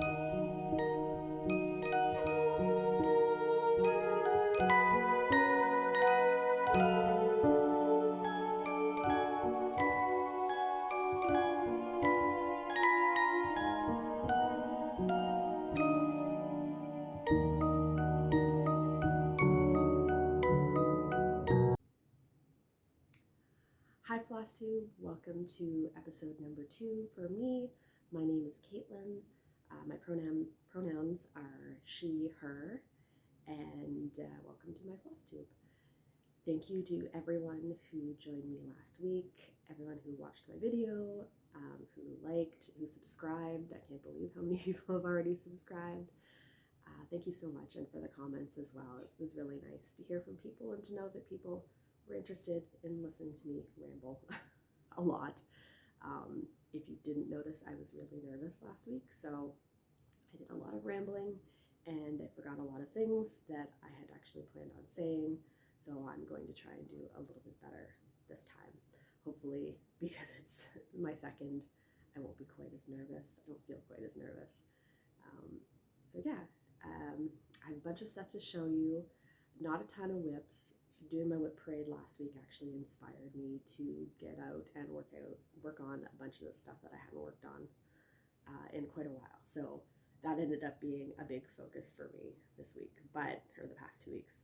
Hi Flosstube, welcome to episode number 2 for me. My name is Caitlin. My pronouns are she, her, and welcome to my Flosstube. Thank you to everyone who joined me last week, everyone who watched my video, who liked, who subscribed. I can't believe how many people have already subscribed. Thank you so much, and for the comments as well. It was really nice to hear from people and to know that people were interested in listening to me ramble a lot. If you didn't notice, I was really nervous last week, so I did a lot of rambling and I forgot a lot of things that I had actually planned on saying, so I'm going to try and do a little bit better this time. Hopefully, because it's my second, I won't be quite as nervous. I don't feel quite as nervous. So yeah, I have a bunch of stuff to show you, not a ton of whips. Doing my whip parade last week actually inspired me to get out and work on a bunch of the stuff that I hadn't worked on in quite a while. So that ended up being a big focus for me this week, or the past 2 weeks.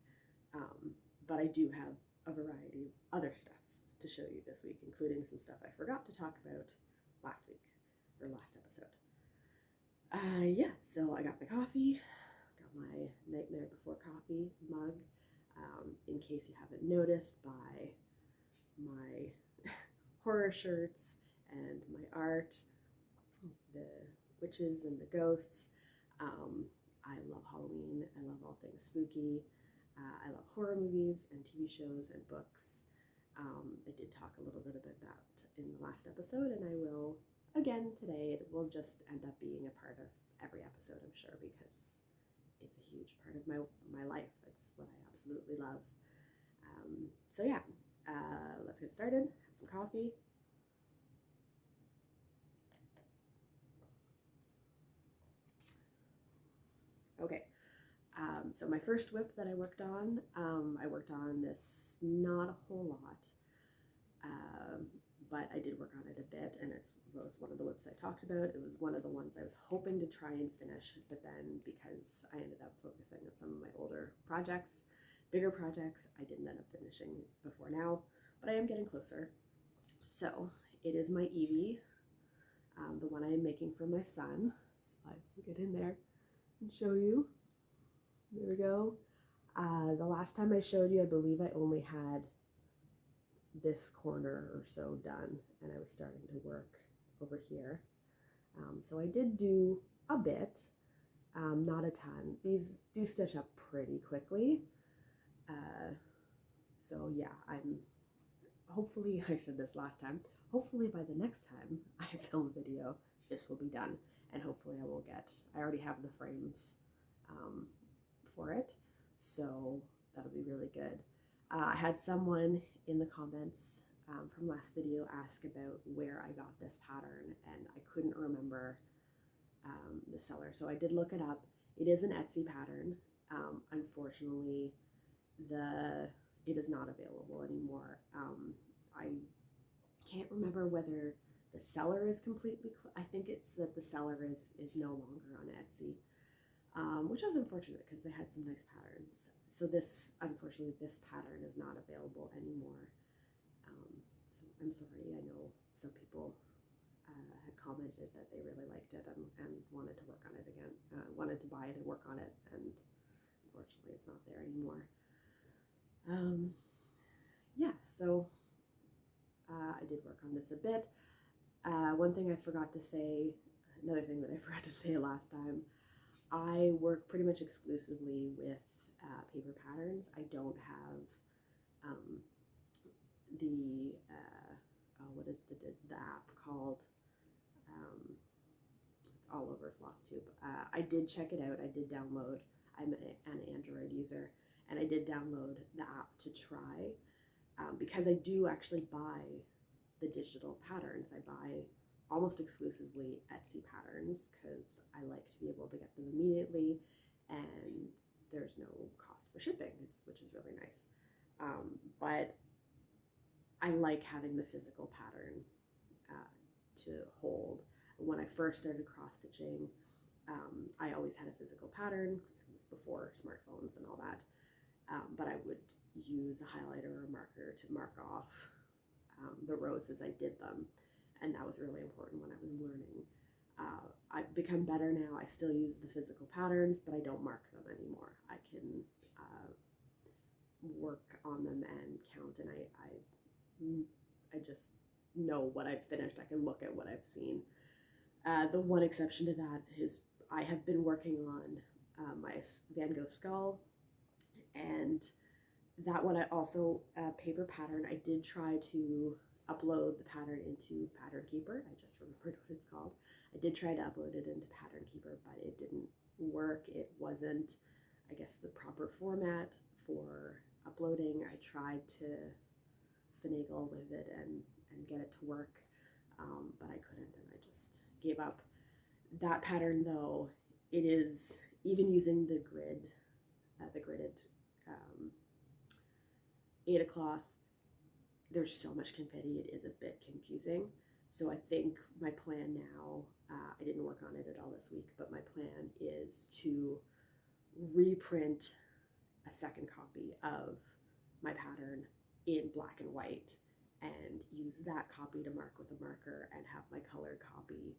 But I do have a variety of other stuff to show you this week, including some stuff I forgot to talk about last week or last episode. Yeah, so I got my coffee, got my Nightmare Before Coffee mug. In case you haven't noticed by my horror shirts and my art, the witches and the ghosts. I love Halloween. I love all things spooky. I love horror movies and TV shows and books. I did talk a little bit about that in the last episode, and I will again today. It will just end up being a part of every episode, I'm sure, because it's a huge part of my life. It's what I absolutely love. So yeah, let's get started. Have some coffee. Okay, so my first whip that I worked on this not a whole lot, but I did work on it a bit, and it was one of the whips I talked about. It was one of the ones I was hoping to try and finish, but then because I ended up focusing on some of my older projects, bigger projects, I didn't end up finishing before now, but I am getting closer. So it is my Eevee, the one I am making for my son. So I can get in there and show you. There we go. The last time I showed you, I believe I only had this corner or so done, and I was starting to work over here. So I did do a bit, not a ton. These do stitch up pretty quickly. So yeah, hopefully, I said this last time, hopefully by the next time I film a video, this will be done, and hopefully I already have the frames for it, so that'll be really good. I had someone in the comments from last video ask about where I got this pattern, and I couldn't remember the seller, so I did look it up. It is an Etsy pattern. Unfortunately, it is not available anymore. I can't remember whether the seller is completely, I think it's that the seller is no longer on Etsy, which is unfortunate because they had some nice patterns. So unfortunately, this pattern is not available anymore. So I'm sorry, I know some people had commented that they really liked it and wanted to work on it again, wanted to buy it and work on it, and unfortunately it's not there anymore. Yeah, so I did work on this a bit. One thing I forgot to say, another thing that I forgot to say last time, I work pretty much exclusively with paper patterns. I don't have what is the app called? It's all over Flosstube. I did check it out. I did download. I'm an Android user, and I did download the app to try because I do actually buy the digital patterns. I buy almost exclusively Etsy patterns because I like to be able to get them immediately, and there's no cost for shipping, which is really nice. But I like having the physical pattern to hold. When I first started cross-stitching, I always had a physical pattern because it was before smartphones and all that, but I would use a highlighter or a marker to mark off the rows as I did them, and that was really important when I was learning. I've become better now. I still use the physical patterns, but I don't mark them anymore. I can work on them and count, and I just know what I've finished. I can look at what I've seen. The one exception to that is I have been working on my Van Gogh skull, and that one I also, paper pattern, I did try to upload the pattern into Pattern Keeper. I just remembered what it's called. I did try to upload it into Pattern Keeper, but it didn't work. It wasn't, I guess, the proper format for uploading. I tried to finagle with it and get it to work, but I couldn't, and I just gave up. That pattern, though, it is, even using the gridded Aida cloth, there's so much confetti, it is a bit confusing. So I think my plan now, I didn't work on it at all this week, but my plan is to reprint a second copy of my pattern in black and white and use that copy to mark with a marker and have my colored copy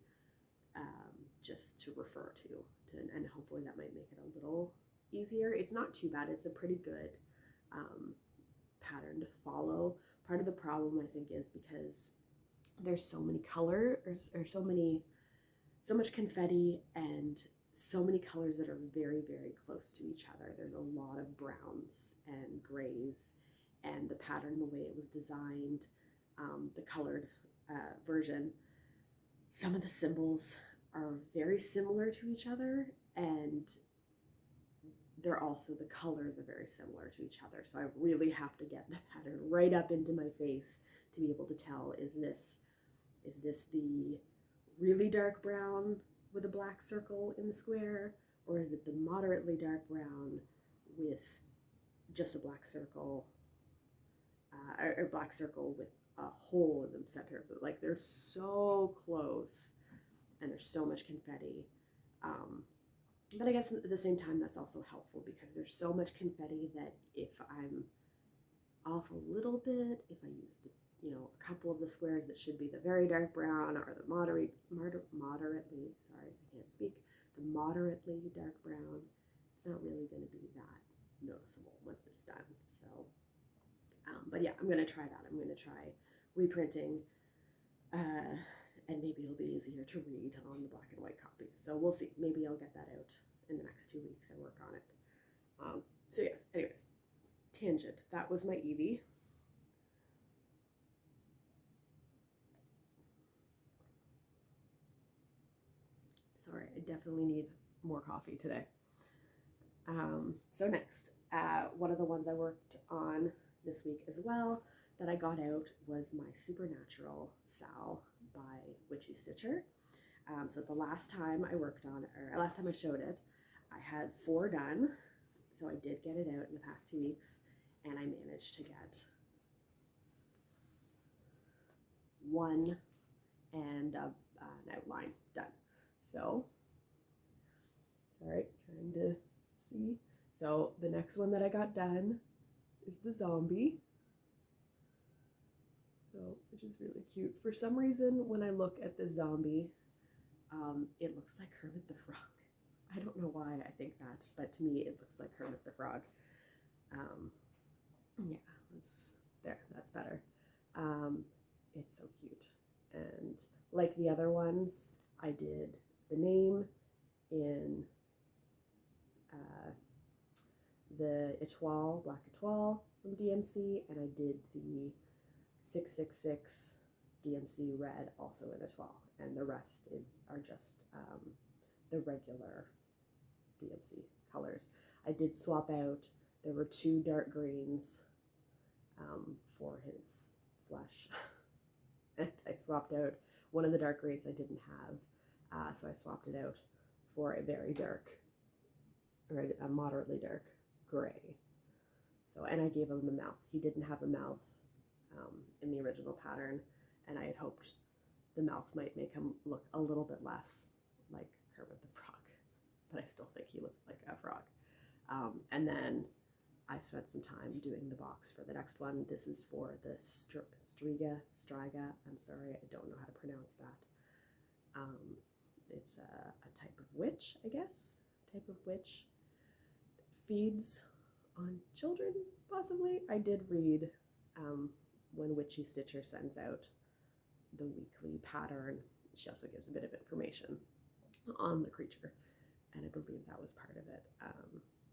just to refer to, and hopefully that might make it a little easier. It's not too bad. It's a pretty good pattern to follow. Part of the problem, I think, is because there's so many colors, or so much confetti and so many colors that are very, very close to each other. There's a lot of browns and grays, and the pattern, the way it was designed, the colored version, some of the symbols are very similar to each other, and they're also, the colors are very similar to each other. So I really have to get the pattern right up into my face to be able to tell, is this the really dark brown with a black circle in the square, or is it the moderately dark brown with just a black circle, or black circle with a hole in the center of it? Like, they're so close, and there's so much confetti. But I guess at the same time, that's also helpful because there's so much confetti that if I'm off a little bit, if I use the, a couple of the squares that should be the very dark brown, or the moderately, sorry, I can't speak, the moderately dark brown, it's not really going to be that noticeable once it's done. So, but yeah, I'm going to try that. I'm going to try reprinting, and maybe it'll be easier to read on the black and white copy. So we'll see. Maybe I'll get that out in the next 2 weeks and work on it. So yes, anyways, tangent. That was my Eevee. Sorry, I definitely need more coffee today. So next, one of the ones I worked on this week as well that I got out was my Supernatural Sal by Witchy Stitcher. So the last time I worked on it, or last time I showed it, I had 4 done. So I did get it out in the past 2 weeks, and I managed to get 1 and an outline done. So, all right, trying to see. So the next one that I got done is the zombie. So, which is really cute. For some reason, when I look at the zombie, it looks like Kermit the Frog. I don't know why I think that, but to me, it looks like Kermit the Frog. Yeah, that's better. It's so cute. And like the other ones, I did the name in the Etoile, Black Etoile from DMC, and I did the 666 DMC red also in Etoile, and the rest are just the regular DMC colors. I did swap out, there were 2 dark greens for his flesh, and I swapped out one of the dark grays I didn't have, so I swapped it out for a very dark, or a moderately dark gray. So, and I gave him a mouth. He didn't have a mouth in the original pattern, and I had hoped the mouth might make him look a little bit less like Kermit the Frog, but I still think he looks like a frog. And then I spent some time doing the box for the next one. This is for the Striga. I'm sorry, I don't know how to pronounce that. It's a type of witch, I guess. Type of witch. Feeds on children, possibly. I did read when Witchy Stitcher sends out the weekly pattern. She also gives a bit of information on the creature, and I believe that was part of it.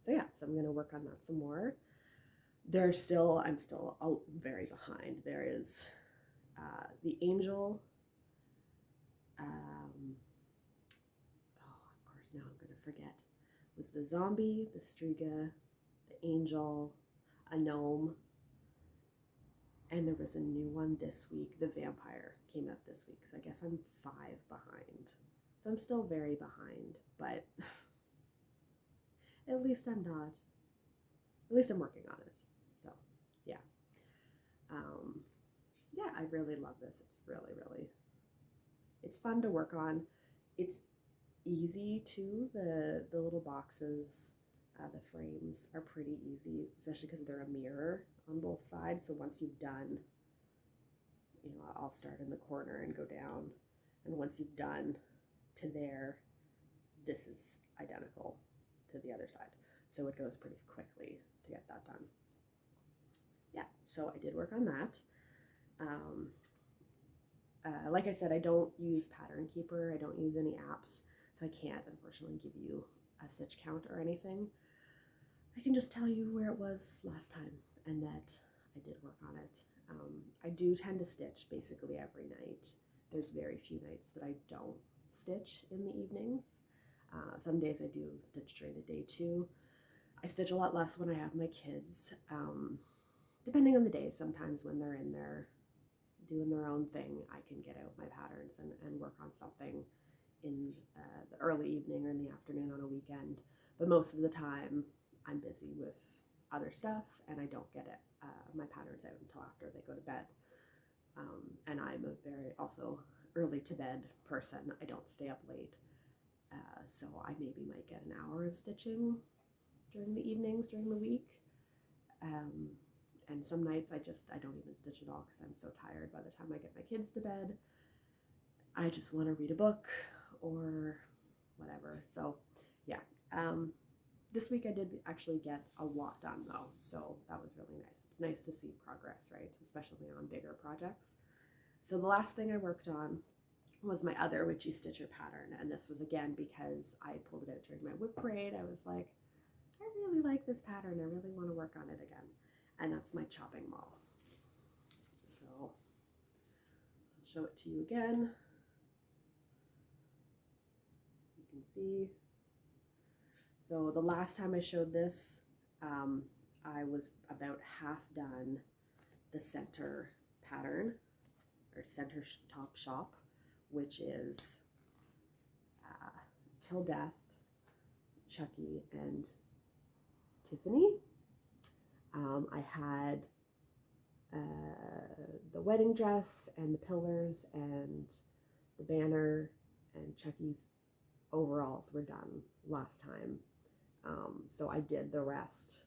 So yeah, so I'm going to work on that some more. I'm still very behind. There is the angel. Of course, now I'm going to forget. It was the zombie, the Striga, the angel, a gnome, and there was a new one this week. The vampire came out this week, so I guess I'm 5 behind. So I'm still very behind, but at least I'm not. At least I'm working on it. So, yeah. Yeah, I really love this. It's really, it's fun to work on. It's easy too. The little boxes, the frames are pretty easy, especially because they're a mirror on both sides. So once you've done, I'll start in the corner and go down. And once you've done to there, this is identical to the other side. So it goes pretty quickly to get that done. Yeah, so I did work on that. Like I said, I don't use Pattern Keeper. I don't use any apps, so I can't, unfortunately, give you a stitch count or anything. I can just tell you where it was last time and that I did work on it. I do tend to stitch basically every night. There's very few nights that I don't stitch in the evenings. Some days I do stitch during the day too. I stitch a lot less when I have my kids, depending on the day. Sometimes when they're in there doing their own thing, I can get out my patterns and work on something in the early evening or in the afternoon on a weekend. But most of the time I'm busy with other stuff and I don't get my patterns out until after they go to bed. And I'm a very also early to bed person. I don't stay up late. So I maybe might get an hour of stitching during the evenings, during the week. And some nights I don't even stitch at all because I'm so tired by the time I get my kids to bed. I just want to read a book or whatever. So yeah, this week I did actually get a lot done though, so that was really nice. It's nice to see progress, right? Especially on bigger projects. So the last thing I worked on was my other Witchy Stitcher pattern, and this was again because I pulled it out during my whip parade. I was like, I really like this pattern. I really want to work on it again. And that's my chopping maul. So I'll show it to you again. You can see. So the last time I showed this, I was about half done the center pattern, or center top shop, which is Till Death, Chucky, and Tiffany. I had the wedding dress and the pillars and the banner and Chucky's overalls were done last time. So I did the rest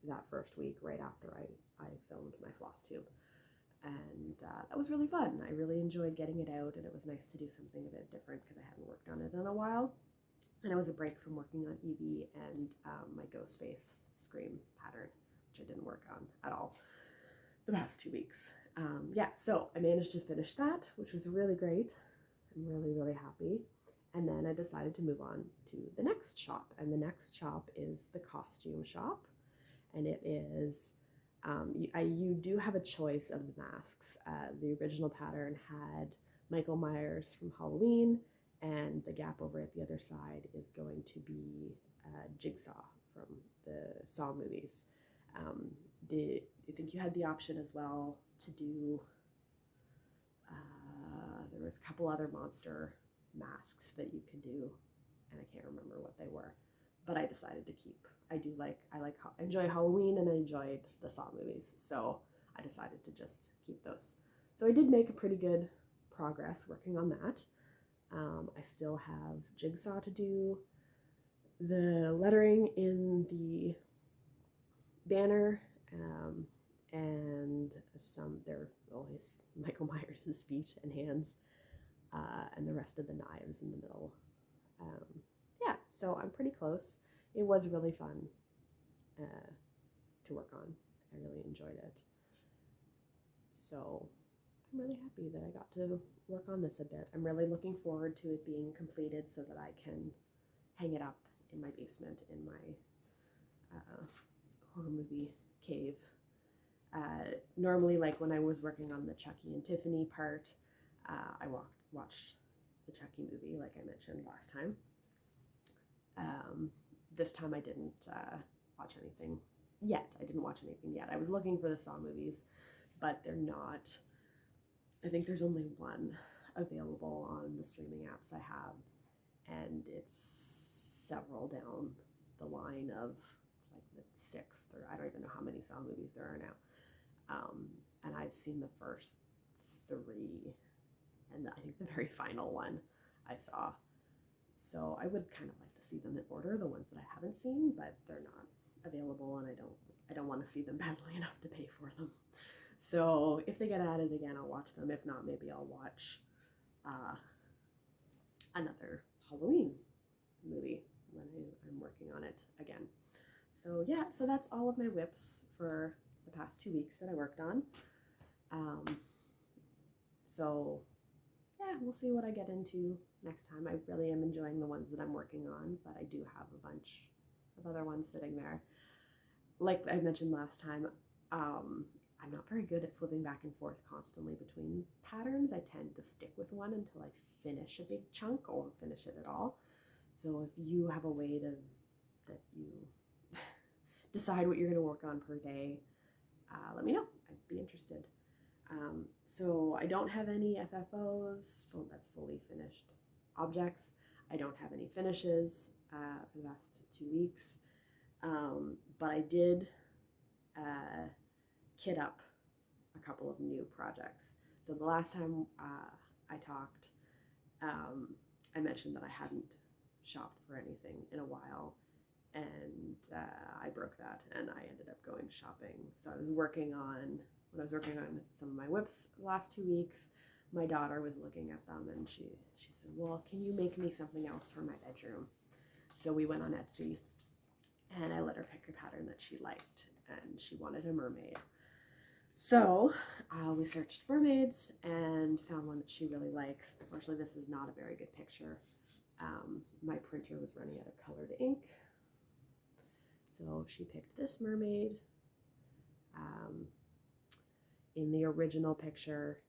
that first week right after I filmed my Flosstube. And that was really fun. I really enjoyed getting it out, and it was nice to do something a bit different because I hadn't worked on it in a while. And it was a break from working on Eevee and my Ghost Face Scream pattern, which I didn't work on at all the past 2 weeks. Yeah, so I managed to finish that, which was really great. I'm really happy. And then I decided to move on to the next shop, and the next shop is the costume shop, and it is you do have a choice of the masks. The original pattern had Michael Myers from Halloween, and the gap over at the other side is going to be Jigsaw from the Saw movies. I think you had the option as well to do the there was a couple other monster masks that you could do, and I can't remember what they were, but I decided to keep. I enjoy Halloween, and I enjoyed the Saw movies, so I decided to just keep those. So I did make a pretty good progress working on that. I still have jigsaw to do. The lettering in the banner, and they're always Michael Myers' feet and hands, and the rest of the knives in the middle. Yeah, so I'm pretty close. It was really fun to work on. I really enjoyed it. So I'm really happy that I got to work on this a bit. I'm really looking forward to it being completed so that I can hang it up in my basement in my horror movie cave. Normally, like when I was working on the Chucky and Tiffany part, I watched the Chucky movie, like I mentioned last time. This time I didn't watch anything yet. I was looking for the Saw movies, but they're not. I think there's only one available on the streaming apps I have, and it's several down the line of like the 6th, or I don't even know how many Saw movies there are now. And I've seen the first 3, and I think the very final one I saw. So I would kind of like to see them in order, the ones that I haven't seen, but they're not available, and I don't want to see them badly enough to pay for them. So if they get added again, I'll watch them. If not, maybe I'll watch another Halloween movie when I'm working on it again. So yeah, so that's all of my whips for the past 2 weeks that I worked on. So yeah, we'll see what I get into next time. I really am enjoying the ones that I'm working on, but I do have a bunch of other ones sitting there. Like I mentioned last time, I'm not very good at flipping back and forth constantly between patterns. I tend to stick with one until I finish a big chunk or finish it at all. So if you have a way that you decide what you're going to work on per day, let me know. I'd be interested. So I don't have any FFOs, that's fully finished objects. I don't have any finishes for the last 2 weeks, but I did kit up a couple of new projects. So the last time I talked, I mentioned that I hadn't shopped for anything in a while, and I broke that, and I ended up going shopping. So when I was working on some of my whips the last 2 weeks, my daughter was looking at them, and she said, well, can you make me something else for my bedroom? So we went on Etsy, and I let her pick a pattern that she liked, and she wanted a mermaid. So we searched mermaids and found one that she really likes. Unfortunately, this is not a very good picture. My printer was running out of colored ink. So she picked this mermaid. In the original picture,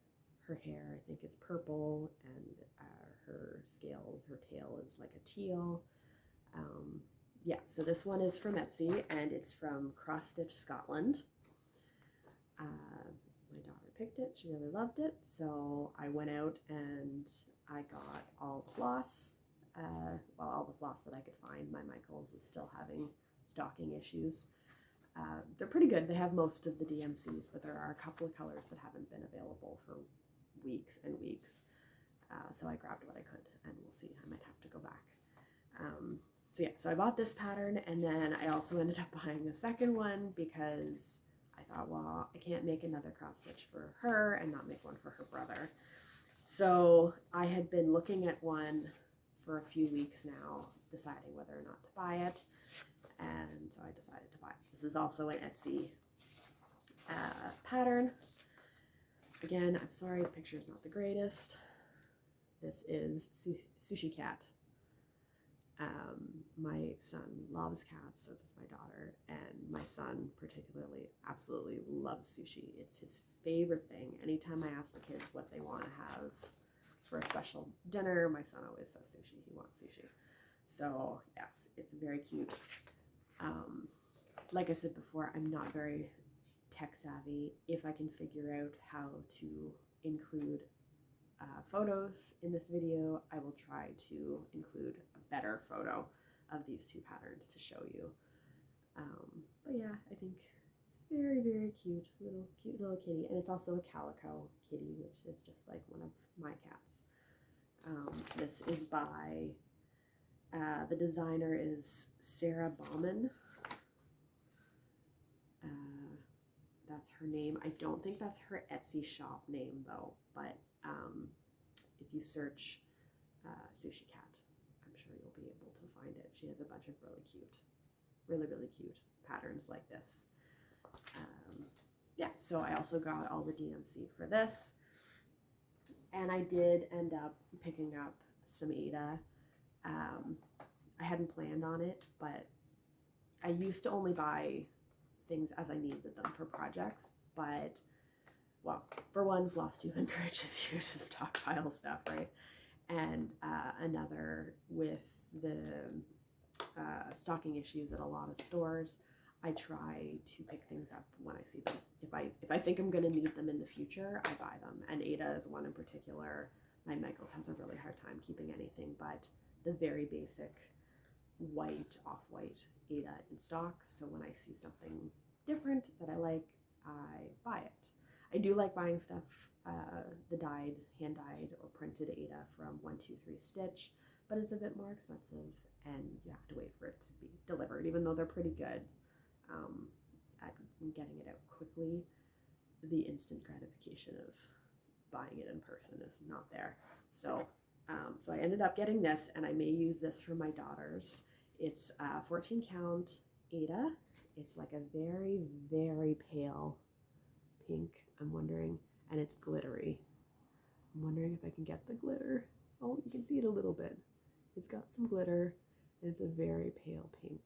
her hair, I think, is purple, and her scales, her tail is like a teal. Yeah, so this one is from Etsy, and it's from CrossStitchScotland. My daughter picked it. She really loved it. So I went out and I got all the floss. All the floss that I could find. My Michaels is still having stocking issues. They're pretty good. They have most of the DMCs, but there are a couple of colors that haven't been available for weeks and weeks. So I grabbed what I could, and we'll see. I might have to go back. So yeah, so I bought this pattern, and then I also ended up buying a second one because I thought, well, I can't make another cross stitch for her and not make one for her brother. So I had been looking at one for a few weeks now, deciding whether or not to buy it, and so I decided to buy it. This is also an Etsy pattern. Again, I'm sorry, the picture is not the greatest. This is Sushi Cat. My son loves cats, so does my daughter, and my son particularly absolutely loves sushi. It's his favorite thing. Anytime I ask the kids what they want to have for a special dinner, my son always says sushi. He wants sushi. So yes, it's very cute. Like I said before, I'm not very tech savvy. If I can figure out how to include photos in this video, I will try to include a better photo of these two patterns to show you. But yeah, I think it's very, very cute little kitty, and it's also a calico kitty, which is just like one of my cats. This is by, the designer is Sarah Bauman. That's her name. I don't think that's her Etsy shop name though, but if you search Sushi Cat, I'm sure you'll be able to find it. She has a bunch of really cute patterns like this. Yeah, so I also got all the DMC for this, and I did end up picking up some Ada. I hadn't planned on it, but I used to only buy things as I needed them for projects, but, well, for one, Flosstube encourages you to stockpile stuff, right? And another, with the stocking issues at a lot of stores, I try to pick things up when I see them. If I think I'm going to need them in the future, I buy them. And Ada is one in particular. My Michaels has a really hard time keeping anything but the very basic white, off-white Ada in stock. So when I see something different that I like, I buy it. I do like buying stuff, the dyed, hand-dyed or printed Ada from 123 Stitch, but it's a bit more expensive and you have to wait for it to be delivered, even though they're pretty good at getting it out quickly. The instant gratification of buying it in person is not there. So so I ended up getting this, and I may use this for my daughters. It's 14 count Ada. It's like a very, very pale pink, I'm wondering, and it's glittery. I'm wondering if I can get the glitter. Oh, you can see it a little bit. It's got some glitter, and it's a very pale pink.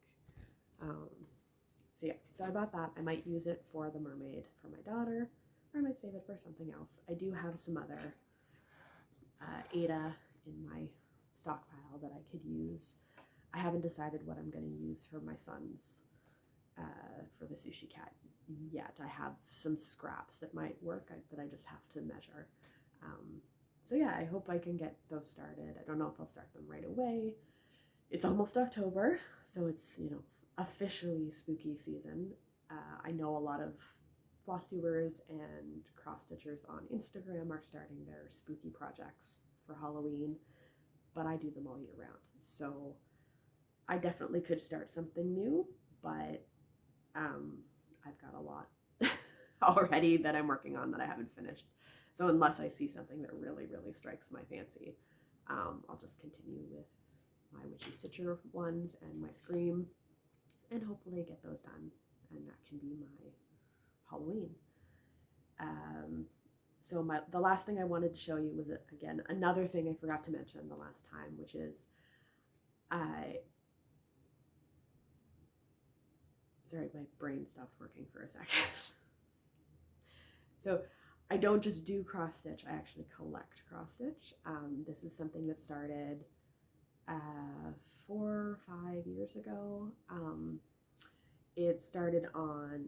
So yeah, so I bought that. I might use it for the Mermaid for my daughter, or I might save it for something else. I do have some other Ada in my stockpile that I could use. I haven't decided what I'm going to use for my son's, for the Sushi Cat yet. I have some scraps that might work, but I just have to measure. So yeah, I hope I can get those started. I don't know if I'll start them right away. It's almost October, so it's, you know, officially spooky season. I know a lot of Flosstubers and cross-stitchers on Instagram are starting their spooky projects for Halloween, but I do them all year round. So I definitely could start something new, but I've got a lot already that I'm working on that I haven't finished. So unless I see something that really, really strikes my fancy, I'll just continue with my Witchy Stitcher ones and my Scream, and hopefully get those done, and that can be my Halloween. So the last thing I wanted to show you was, again, another thing I forgot to mention the last time, which is sorry, my brain stopped working for a second. So I don't just do cross stitch, I actually collect cross stitch. This is something that started 4 or 5 years ago. It started on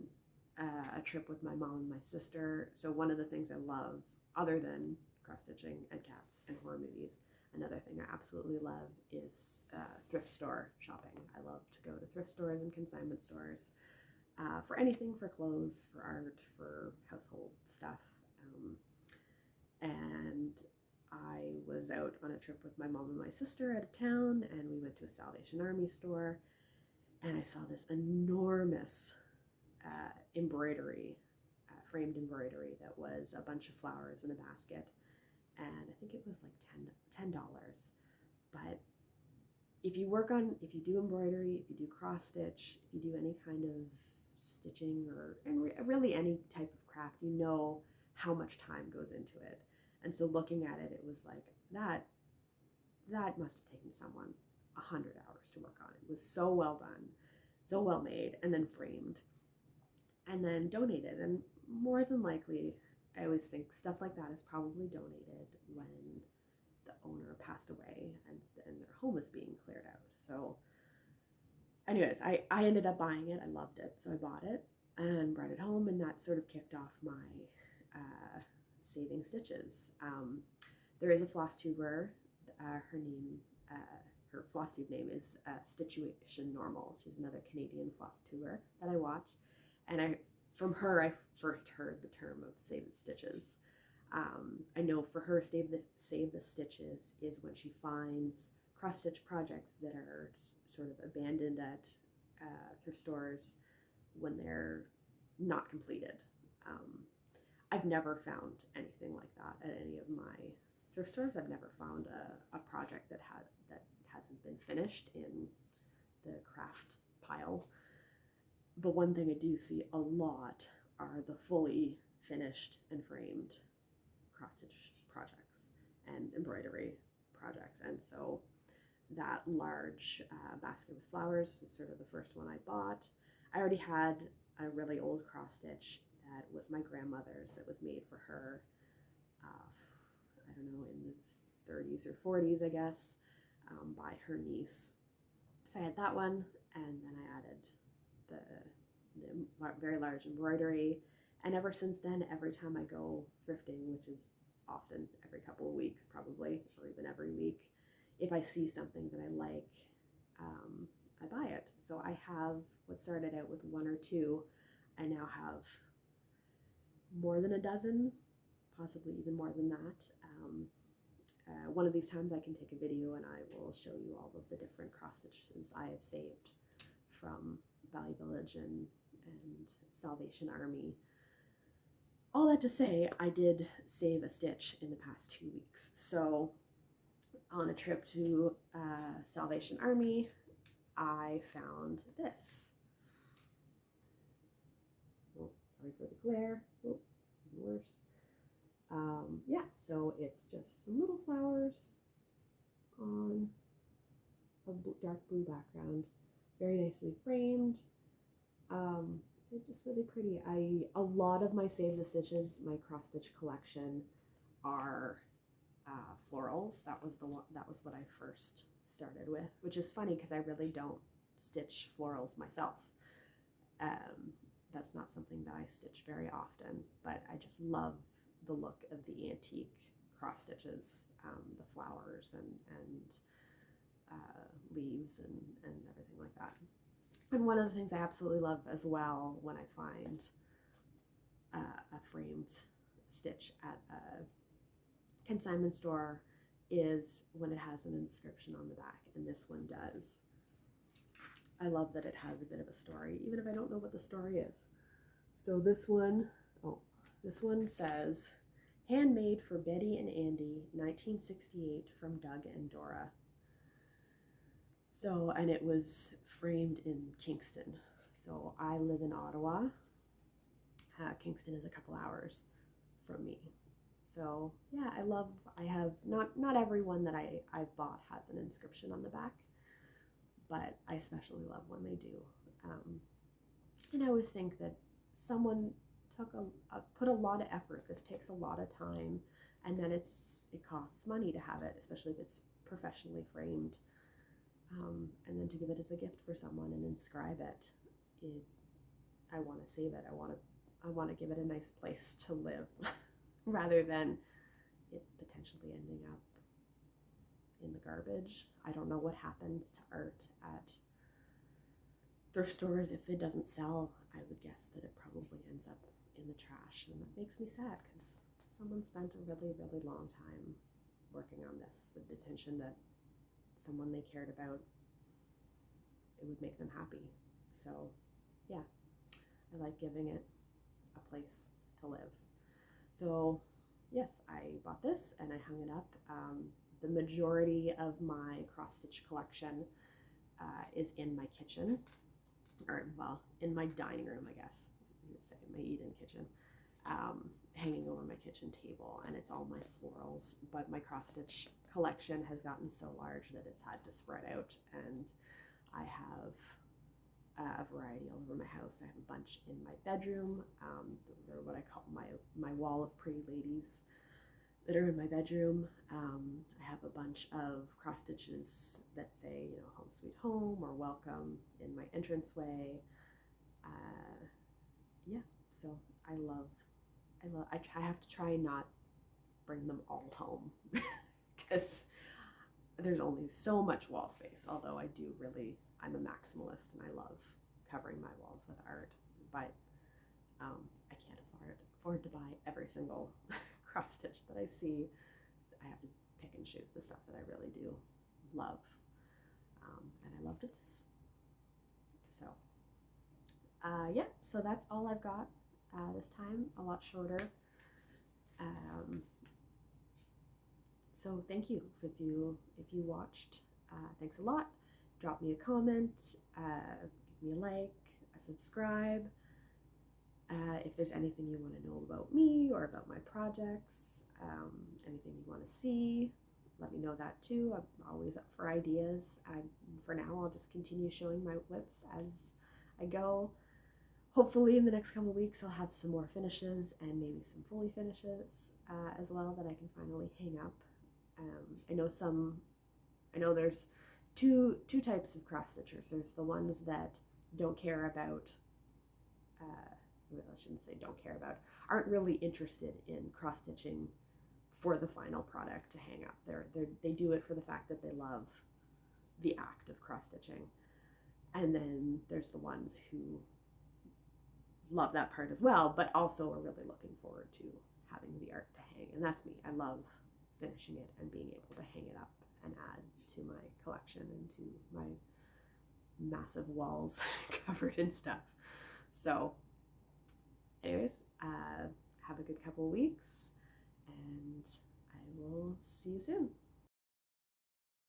a trip with my mom and my sister. So one of the things I love, other than cross stitching and cats and horror movies, another thing I absolutely love is thrift store shopping. I love to go to thrift stores and consignment stores for anything, for clothes, for art, for household stuff. And I was out on a trip with my mom and my sister out of town, and we went to a Salvation Army store, and I saw this enormous embroidery, framed embroidery that was a bunch of flowers in a basket, and I think it was like $10. But if you do embroidery, if you do cross stitch, if you do any kind of stitching and really any type of craft, you know how much time goes into it. And so looking at it, it was like, that must have taken someone 100 hours to work on. It was so well done, so well made, and then framed, and then donated. And more than likely, I always think stuff like that is probably donated when the owner passed away and their home is being cleared out. So anyways, I ended up buying it. I loved it, so I bought it and brought it home, and that sort of kicked off my saving stitches. There is a Flosstuber. Her name, her Flosstube name is Situation Normal. She's another Canadian Flosstuber that I watch, and from her I first heard the term of save the stitches. I know for her, save the stitches is when she finds cross stitch projects that are sort of abandoned at thrift stores when they're not completed. I've never found anything like that at any of my thrift stores. I've never found a project that hasn't been finished in the craft pile. But one thing I do see a lot are the fully finished and framed cross stitch projects and embroidery projects. And so that large basket with flowers was sort of the first one I bought. I already had a really old cross stitch that was my grandmother's, that was made for her, I don't know, in the 30s or 40s, I guess, by her niece. So I had that one, and then I added the very large embroidery. And ever since then, every time I go thrifting, which is often every couple of weeks probably, or even every week, if I see something that I like, I buy it. So I have what started out with one or two. I now have more than a dozen, possibly even more than that. One of these times I can take a video and I will show you all of the different cross stitches I have saved from Valley Village and Salvation Army. All that to say, I did save a stitch in the past 2 weeks. So on a trip to Salvation Army, I found this. Oh, sorry for the glare. Oh, even worse. Yeah, so it's just some little flowers on a dark blue background, very nicely framed. It's just really pretty. A lot of my Save the Stitches, my cross stitch collection, are florals. That was what I first started with, which is funny because I really don't stitch florals myself. That's not something that I stitch very often, but I just love the look of the antique cross stitches, the flowers and leaves and everything like that. And one of the things I absolutely love as well when I find a framed stitch at a consignment store is when it has an inscription on the back, and this one does. I love that it has a bit of a story, even if I don't know what the story is. So this one says, handmade for Betty and Andy, 1968, from Doug and Dora. So, and it was framed in Kingston. So I live in Ottawa. Kingston is a couple hours from me. So yeah, I have, not every one that I've bought has an inscription on the back, but I especially love when they do. And I always think that someone put a lot of effort. This takes a lot of time, and then it costs money to have it, especially if it's professionally framed. And then to give it as a gift for someone and inscribe it, I want to save it. I want to give it a nice place to live, rather than it potentially ending up in the garbage. I don't know what happens to art at thrift stores if it doesn't sell. I would guess that it probably ends up in the trash, and that makes me sad because someone spent a really, really long time working on this with the intention that someone they cared about, it would make them happy. So yeah, I like giving it a place to live. So yes, I bought this and I hung it up. The majority of my cross stitch collection is in my kitchen, or well, in my dining room, I guess you would say, my eat-in kitchen, hanging over my kitchen table, and it's all my florals. But my cross stitch collection has gotten so large that it's had to spread out, and I have a variety all over my house. I have a bunch in my bedroom. They're what I call my wall of pretty ladies that are in my bedroom. I have a bunch of cross stitches that say, you know, home sweet home or welcome in my entranceway. Yeah, so I have to try not bring them all home because there's only so much wall space, although I'm a maximalist and I love covering my walls with art, but I can't afford to buy every single cross stitch that I see. I have to pick and choose the stuff that I really do love, and I loved this. So yeah, so that's all I've got this time, a lot shorter. So thank you if you watched. Thanks a lot. Drop me a comment, give me a like, a subscribe. If there's anything you want to know about me or about my projects, anything you want to see, let me know that too. I'm always up for ideas. For now, I'll just continue showing my whips as I go. Hopefully in the next couple of weeks I'll have some more finishes and maybe some fully finishes as well that I can finally hang up. I know there's two types of cross stitchers. There's the ones that don't care about, I shouldn't say don't care about, aren't really interested in cross stitching for the final product to hang up. They do it for the fact that they love the act of cross stitching. And then there's the ones who love that part as well, but also are really looking forward to having the art to hang. And that's me. I love finishing it and being able to hang it up and add to my collection and to my massive walls covered in stuff. So anyways, have a good couple of weeks, and I will see you soon.